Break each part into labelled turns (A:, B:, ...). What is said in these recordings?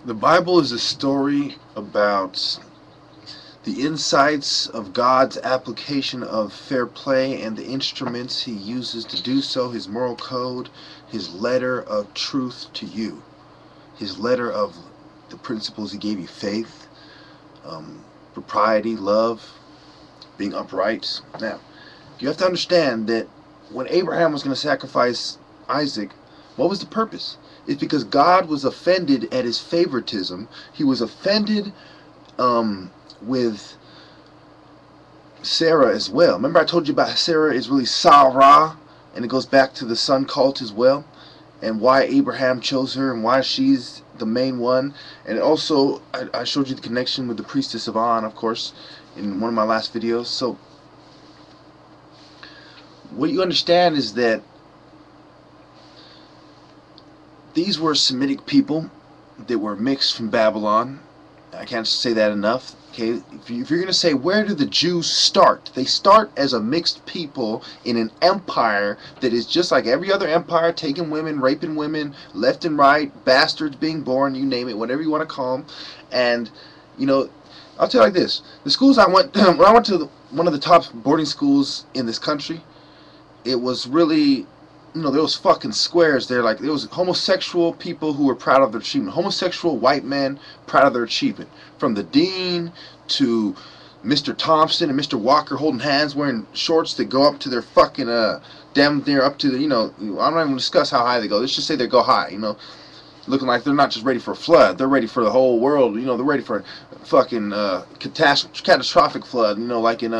A: The Bible is a story about the insights of God's application of fair play and the instruments He uses to do so, His moral code, His letter of truth to you, His letter of the principles He gave you: faith, propriety, love, being upright. Now, you have to understand that when Abraham was going to sacrifice Isaac, what was the purpose? It's because God was offended at his favoritism. He was offended with Sarah as well. Remember I told you about Sarah is really Sarah, and it goes back to the sun cult as well, and why Abraham chose her and why she's the main one. And also I showed you the connection with the priestess of On, of course, in one of my last videos. So what you understand is that these were Semitic people that were mixed from Babylon. I can't say that enough. Okay, if you're going to say, where do the Jews start? They start as a mixed people in an empire that is just like every other empire, taking women, raping women, left and right, bastards being born, you name it, whatever you want to call them. And, you know, I'll tell you like this. The schools I went, when I went to one of the top boarding schools in this country, it was really, you know, there was fucking squares there. Like, there was homosexual people who were proud of their achievement. Homosexual white men proud of their achievement. From the dean to Mr. Thompson and Mr. Walker holding hands, wearing shorts that go up to their fucking, damn near up to the, you know, I'm not even discuss how high they go. Let's just say they go high, you know. Looking like they're not just ready for a flood. They're ready for the whole world. You know, they're ready for a fucking catastrophic flood, you know, like in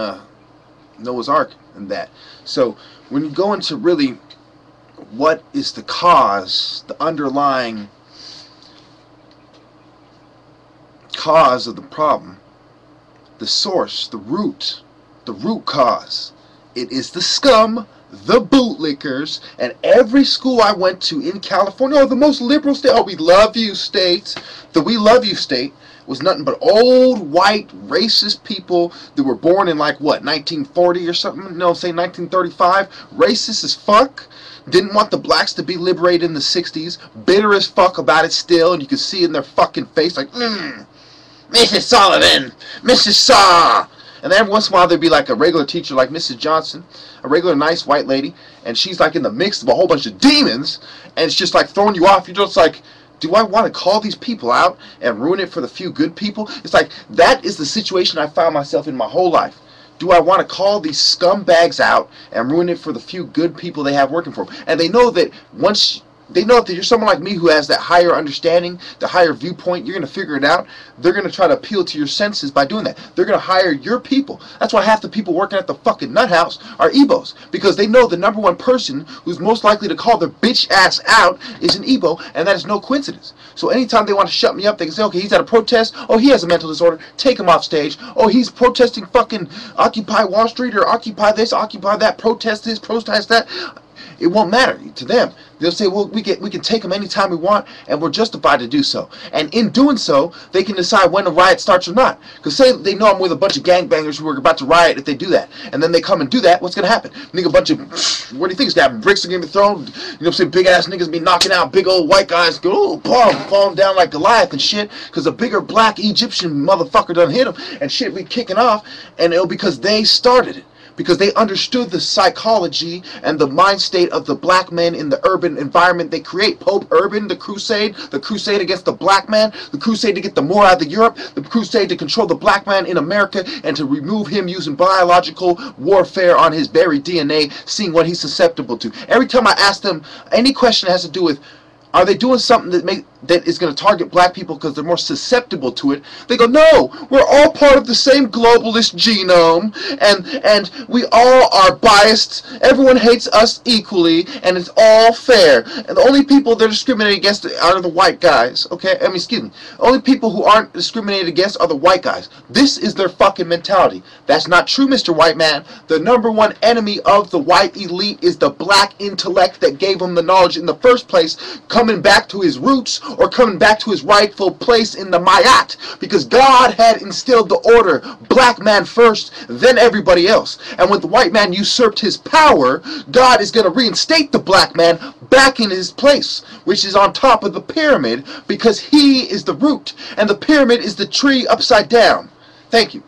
A: Noah's Ark and that. So, when you go into really what is the cause, the underlying cause of the problem, the source, the root cause, it is the scum, the bootlickers. And every school I went to in California, oh, the most liberal state, oh, we love you state, the we love you state, was nothing but old, white, racist people that were born in, like, what, 1940 or something? No, say 1935. Racist as fuck. Didn't want the blacks to be liberated in the 60s. Bitter as fuck about it still. And you can see in their fucking face, like, Mrs. Sullivan, Mrs. Saw. And then every once in a while there'd be like a regular teacher like Mrs. Johnson, a regular nice white lady, and she's like in the mix of a whole bunch of demons, and it's just like throwing you off. You're just like, do I want to call these people out and ruin it for the few good people? It's like, that is the situation I found myself in my whole life. Do I want to call these scumbags out and ruin it for the few good people they have working for them? And they know that once they know that you're someone like me who has that higher understanding, the higher viewpoint, you're going to figure it out. They're going to try to appeal to your senses by doing that. They're going to hire your people. That's why half the people working at the fucking nut house are Ebos. Because they know the number one person who's most likely to call their bitch ass out is an Ebo, and that is no coincidence. So anytime they want to shut me up, they can say, okay, he's at a protest. Oh, he has a mental disorder. Take him off stage. Oh, he's protesting fucking Occupy Wall Street or Occupy this, Occupy that, protest this, protest that. It won't matter to them. They'll say, well, we can take them anytime we want, and we're justified to do so. And in doing so, they can decide when the riot starts or not. Because say they know I'm with a bunch of gangbangers who are about to riot if they do that. And then they come and do that, what's going to happen? Nigga, a bunch of, what do you think is going to happen? Bricks are going to be thrown. You know what I'm saying? Big ass niggas be knocking out big old white guys, go, falling down like Goliath and shit. Because a bigger black Egyptian motherfucker done hit them. And shit be kicking off. And it'll because they started it. Because they understood the psychology and the mind state of the black men in the urban environment they create. Pope Urban, the crusade against the black man, the crusade to get the Moor out of Europe, the crusade to control the black man in America and to remove him using biological warfare on his very DNA, seeing what he's susceptible to. Every time I ask them any question that has to do with, are they doing something that is going to target black people because they're more susceptible to it? They go, no, we're all part of the same globalist genome, and we all are biased. Everyone hates us equally, and it's all fair. And the only people they're discriminated against are the white guys. Okay, I mean, excuse me. The only people who aren't discriminated against are the white guys. This is their fucking mentality. That's not true, Mr. White Man. The number one enemy of the white elite is the black intellect that gave them the knowledge in the first place, coming back to his roots, or coming back to his rightful place in the Mayat, because God had instilled the order, black man first, then everybody else. And when the white man usurped his power, God is going to reinstate the black man back in his place, which is on top of the pyramid, because he is the root, and the pyramid is the tree upside down. Thank you.